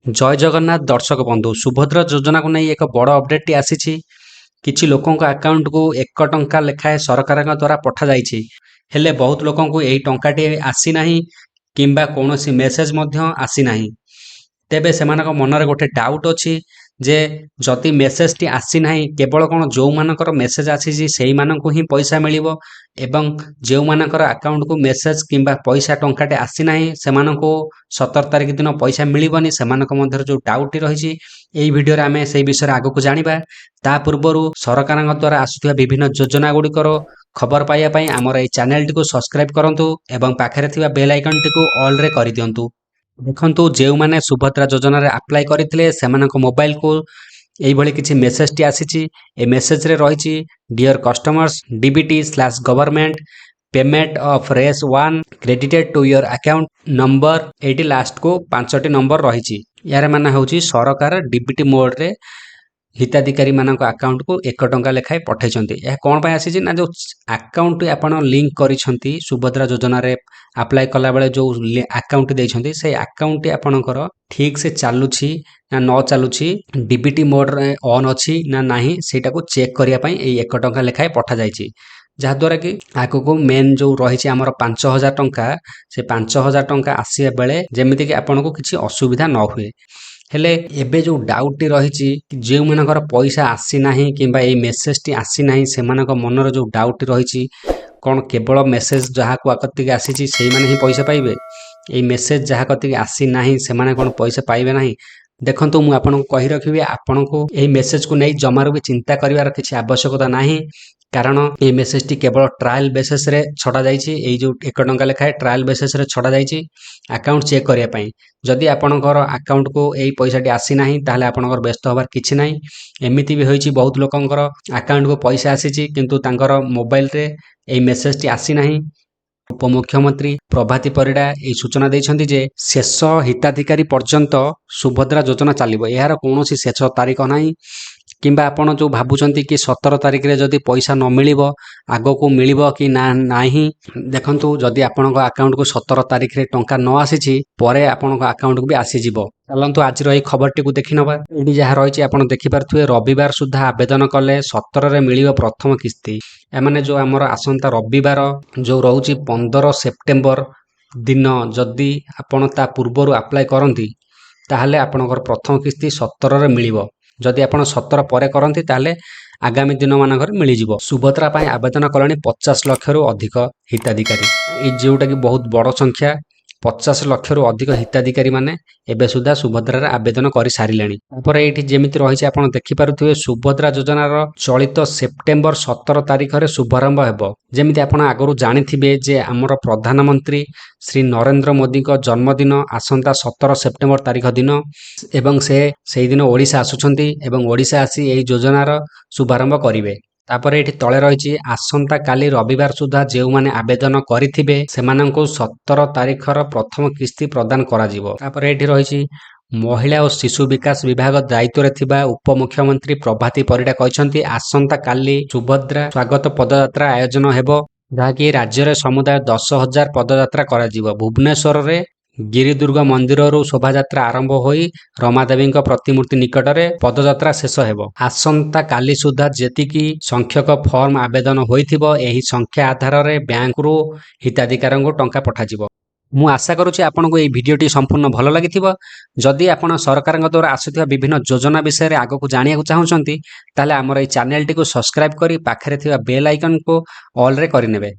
ଜୟ ଜଗନ୍ନାଥ ଦର୍ଶକ ବନ୍ଧୁ ସୁଭଦ୍ରା ଯୋଜନାକୁ ନେଇ ଏକ ବଡ଼ ଅପଡେଟଟି ଆସିଛି। କିଛି ଲୋକଙ୍କ ଆକାଉଣ୍ଟକୁ 1 ଟଙ୍କା ଲେଖାଏଁ ସରକାରଙ୍କ ଦ୍ୱାରା ପଠାଯାଇଛି। ହେଲେ ବହୁତ ଲୋକଙ୍କୁ ଏହି ଟଙ୍କାଟି ଆସିନାହିଁ କିମ୍ବା କୌଣସି ମେସେଜ ମଧ୍ୟ ଆସିନାହିଁ। ତେବେ ସେମାନଙ୍କ ମନରେ ଗୋଟେ ଡାଉଟ୍ ଅଛି ଯେ ଯଦି ମେସେଜଟି ଆସିନାହିଁ କେବଳ କ'ଣ ଯେଉଁମାନଙ୍କର ମେସେଜ ଆସିଛି ସେଇମାନଙ୍କୁ ହିଁ ପଇସା ମିଳିବ ଏବଂ ଯେଉଁମାନଙ୍କର ଆକାଉଣ୍ଟକୁ ମେସେଜ କିମ୍ବା ପଇସା ଟଙ୍କାଟେ ଆସିନାହିଁ ସେମାନଙ୍କୁ 17 ତାରିଖ ଦିନ ପଇସା ମିଳିବନି। ସେମାନଙ୍କ ମଧ୍ୟରେ ଯେଉଁ ଡାଉଟଟି ରହିଛି ଏହି ଭିଡ଼ିଓରେ ଆମେ ସେହି ବିଷୟରେ ଆଗକୁ ଜାଣିବା। ତା ପୂର୍ବରୁ ସରକାରଙ୍କ ଦ୍ୱାରା ଆସୁଥିବା ବିଭିନ୍ନ ଯୋଜନା ଗୁଡ଼ିକର ଖବର ପାଇବା ପାଇଁ ଆମର ଏହି ଚ୍ୟାନେଲଟିକୁ ସବସ୍କ୍ରାଇବ କରନ୍ତୁ ଏବଂ ପାଖରେ ଥିବା ବେଲ୍ ଆଇକନଟିକୁ ଅଲ୍ରେ କରିଦିଅନ୍ତୁ। ଦେଖନ୍ତୁ, ଯେଉଁମାନେ ସୁଭଦ୍ରା ଯୋଜନାରେ ଆପ୍ଲାଏ କରିଥିଲେ ସେମାନଙ୍କ ମୋବାଇଲକୁ ଏଇଭଳି କିଛି ମେସେଜଟି ଆସିଛି। ଏ ମେସେଜରେ ରହିଛି ଡିଅର କଷ୍ଟମର୍ସ DBT/ଗଭର୍ନମେଣ୍ଟ payment of Rs 1 credited to your account number. ଏଇଠି ଲାଷ୍ଟକୁ 5ଟି ନମ୍ବର ରହିଛି। ଏହାର ମାନେ ହେଉଛି ସରକାର DBT ମୋଡରେ ହିତାଧିକାରୀମାନଙ୍କ ଆକାଉଣ୍ଟକୁ 1 ଟଙ୍କା ଲେଖାଏଁ ପଠାଇଛନ୍ତି। ଏହା କ'ଣ ପାଇଁ ଆସିଛି ନା ଯେଉଁ ଆକାଉଣ୍ଟ ଆପଣ ଲିଙ୍କ କରିଛନ୍ତି ସୁଭଦ୍ରା ଯୋଜନାରେ ଆପ୍ଲାଏ କଲାବେଳେ ଯେଉଁ ଆକାଉଣ୍ଟ ଦେଇଛନ୍ତି ସେଇ ଆକାଉଣ୍ଟଟି ଆପଣଙ୍କର ଠିକ୍ ସେ ଚାଲୁଛି ନା ନ ଚାଲୁଛି, DBT ମୋଡରେ ଅନ୍ ଅଛି ନା ନାହିଁ ସେଇଟାକୁ ଚେକ୍ କରିବା ପାଇଁ ଏଇ 1 ଟଙ୍କା ଲେଖାଏଁ ପଠାଯାଇଛି। ଯାହାଦ୍ୱାରା କି ଆଗକୁ ମେନ୍ ଯେଉଁ ରହିଛି ଆମର 5,000 ଟଙ୍କା, ସେ 5,000 ଟଙ୍କା ଆସିବା ବେଳେ ଯେମିତିକି ଆପଣଙ୍କୁ କିଛି ଅସୁବିଧା ନ ହୁଏ। ହେଲେ ଏବେ ଯେଉଁ ଡାଉଟଟି ରହିଛି ଯେଉଁମାନଙ୍କର ପଇସା ଆସିନାହିଁ କିମ୍ବା ଏଇ ମେସେଜଟି ଆସିନାହିଁ ସେମାନଙ୍କ ମନରେ ଯେଉଁ ଡାଉଟଟି ରହିଛି କ'ଣ କେବଳ ମେସେଜ ଯାହାକୁ କତିକି ଆସିଛି ସେଇମାନେ ହିଁ ପଇସା ପାଇବେ? ଏଇ ମେସେଜ ଯାହା କତିକି ଆସିନାହିଁ ସେମାନେ କ'ଣ ପଇସା ପାଇବେ ନାହିଁ? ଦେଖନ୍ତୁ, ମୁଁ ଆପଣଙ୍କୁ କହି ରଖିବି ଆପଣଙ୍କୁ ଏହି ମେସେଜକୁ ନେଇ ଜମାରୁ ବି ଚିନ୍ତା କରିବାର କିଛି ଆବଶ୍ୟକତା ନାହିଁ। କାରଣ ଏହି ମେସେଜଟି କେବଳ ଟ୍ରାଏଲ ବେସିସରେ ଛଡ଼ାଯାଇଛି। ଏଇ ଯେଉଁ 1 ଟଙ୍କା ଲେଖାଏଁ ଟ୍ରାଏଲ ବେସିସରେ ଛଡ଼ାଯାଇଛି ଆକାଉଣ୍ଟ ଚେକ୍ କରିବା ପାଇଁ। ଯଦି ଆପଣଙ୍କର ଆକାଉଣ୍ଟକୁ ଏଇ ପଇସାଟି ଆସିନାହିଁ ତାହେଲେ ଆପଣଙ୍କର ବ୍ୟସ୍ତ ହେବାର କିଛି ନାହିଁ। ଏମିତି ବି ହୋଇଛି ବହୁତ ଲୋକଙ୍କର ଆକାଉଣ୍ଟକୁ ପଇସା ଆସିଛି କିନ୍ତୁ ତାଙ୍କର ମୋବାଇଲରେ ଏହି ମେସେଜଟି ଆସିନାହିଁ। ଉପମୁଖ୍ୟମନ୍ତ୍ରୀ ପ୍ରଭାତୀ ପରିଡ଼ା ଏହି ସୂଚନା ଦେଇଛନ୍ତି ଯେ ଶେଷ ହିତାଧିକାରୀ ପର୍ଯ୍ୟନ୍ତ ସୁଭଦ୍ରା ଯୋଜନା ଚାଲିବ। ଏହାର କୌଣସି ଶେଷ ତାରିଖ ନାହିଁ କିମ୍ବା ଆପଣ ଯେଉଁ ଭାବୁଛନ୍ତି କି 17 ତାରିଖରେ ଯଦି ପଇସା ନ ମିଳିବ ଆଗକୁ ମିଳିବ କି ନାହିଁ। ଦେଖନ୍ତୁ, ଯଦି ଆପଣଙ୍କ ଆକାଉଣ୍ଟକୁ 17 ତାରିଖରେ ଟଙ୍କା ନ ଆସିଛି ପରେ ଆପଣଙ୍କ ଆକାଉଣ୍ଟକୁ ବି ଆସିଯିବ। ଚାଲନ୍ତୁ ଆଜିର ଏହି ଖବରଟିକୁ ଦେଖିନେବା। ଏଠି ଯାହା ରହିଛି ଆପଣ ଦେଖିପାରୁଥିବେ ରବିବାର ସୁଦ୍ଧା ଆବେଦନ କଲେ 17ରେ ମିଳିବ ପ୍ରଥମ କିସ୍ତି। ଏମାନେ ଯେଉଁ ଆମର ଆସନ୍ତା ରବିବାର ଯେଉଁ ରହୁଛି 15 ସେପ୍ଟେମ୍ବର ଦିନ ଯଦି ଆପଣ ତା ପୂର୍ବରୁ ଆପ୍ଲାଏ କରନ୍ତି ତାହେଲେ ଆପଣଙ୍କର ପ୍ରଥମ କିସ୍ତି 17ରେ ମିଳିବ। ଯଦି ଆପଣ 17 ପରେ କରନ୍ତି ତାହେଲେ ଆଗାମୀ ଦିନମାନଙ୍କରେ ମିଳିଯିବ। ସୁଭଦ୍ରା ପାଇଁ ଆବେଦନ କଲେଣି 50 ଲକ୍ଷରୁ ଅଧିକ ହିତାଧିକାରୀ। ଏଇ ଯେଉଁଟାକି ବହୁତ ବଡ଼ ସଂଖ୍ୟା। 50 ଲକ୍ଷରୁ ଅଧିକ ହିତାଧିକାରୀମାନେ ଏବେ ସୁଦ୍ଧା ସୁଭଦ୍ରାରେ ଆବେଦନ କରିସାରିଲେଣି। ତାପରେ ଏଇଠି ଯେମିତି ରହିଛି ଆପଣ ଦେଖିପାରୁଥିବେ ସୁଭଦ୍ରା ଯୋଜନାର ଚଳିତ ସେପ୍ଟେମ୍ବର 17 ତାରିଖରେ ଶୁଭାରମ୍ଭ ହେବ। ଯେମିତି ଆପଣ ଆଗରୁ ଜାଣିଥିବେ ଯେ ଆମର ପ୍ରଧାନମନ୍ତ୍ରୀ ଶ୍ରୀ ନରେନ୍ଦ୍ର ମୋଦିଙ୍କ ଜନ୍ମଦିନ ଆସନ୍ତା 17 ସେପ୍ଟେମ୍ବର ତାରିଖ ଦିନ ଏବଂ ସେ ସେହିଦିନ ଓଡ଼ିଶା ଆସୁଛନ୍ତି ଏବଂ ଓଡ଼ିଶା ଆସି ଏହି ଯୋଜନାର ଶୁଭାରମ୍ଭ କରିବେ। ତାପରେ ଏଠି ତଳେ ରହିଛି ଆସନ୍ତା କାଲି ରବିବାର ସୁଦ୍ଧା ଯେଉଁମାନେ ଆବେଦନ କରିଥିବେ ସେମାନଙ୍କୁ 17 ତାରିଖର ପ୍ରଥମ କିସ୍ତି ପ୍ରଦାନ କରାଯିବ। ତାପରେ ଏଠି ରହିଛି ମହିଳା ଓ ଶିଶୁ ବିକାଶ ବିଭାଗ ଦାୟିତ୍ୱରେ ଥିବା ଉପମୁଖ୍ୟମନ୍ତ୍ରୀ ପ୍ରଭାତୀ ପରିଡ଼ା କହିଛନ୍ତି ଆସନ୍ତା କାଲି ସୁଭଦ୍ରା ସ୍ୱାଗତ ପଦଯାତ୍ରା ଆୟୋଜନ ହେବ, ଯାହାକି ରାଜ୍ୟରେ ସମୁଦାୟ 10,000 ପଦଯାତ୍ରା କରାଯିବ। ଭୁବନେଶ୍ୱରରେ ଗିରିଦୁର୍ଗ ମନ୍ଦିରରୁ ଶୋଭାଯାତ୍ରା ଆରମ୍ଭ ହୋଇ ରମାଦେବୀଙ୍କ ପ୍ରତିମୂର୍ତ୍ତି ନିକଟରେ ପଦଯାତ୍ରା ଶେଷ ହେବ। ଆସନ୍ତା କାଲି ସୁଦ୍ଧା ଯେତିକି ସଂଖ୍ୟକ ଫର୍ମ ଆବେଦନ ହୋଇଥିବ ଏହି ସଂଖ୍ୟା ଆଧାରରେ ବ୍ୟାଙ୍କରୁ ହିତାଧିକାରୀଙ୍କୁ ଟଙ୍କା ପଠାଯିବ। ମୁଁ ଆଶା କରୁଛି ଆପଣଙ୍କୁ ଏହି ଭିଡ଼ିଓଟି ସମ୍ପୂର୍ଣ୍ଣ ଭଲ ଲାଗିଥିବ। ଯଦି ଆପଣ ସରକାରଙ୍କ ଦ୍ୱାରା ଆସୁଥିବା ବିଭିନ୍ନ ଯୋଜନା ବିଷୟରେ ଆଗକୁ ଜାଣିବାକୁ ଚାହୁଁଛନ୍ତି ତାହେଲେ ଆମର ଏହି ଚ୍ୟାନେଲଟିକୁ ସବସ୍କ୍ରାଇବ କରି ପାଖରେ ଥିବା ବେଲ୍ ଆଇକନକୁ ଅଲ୍ରେ କରିନେବେ।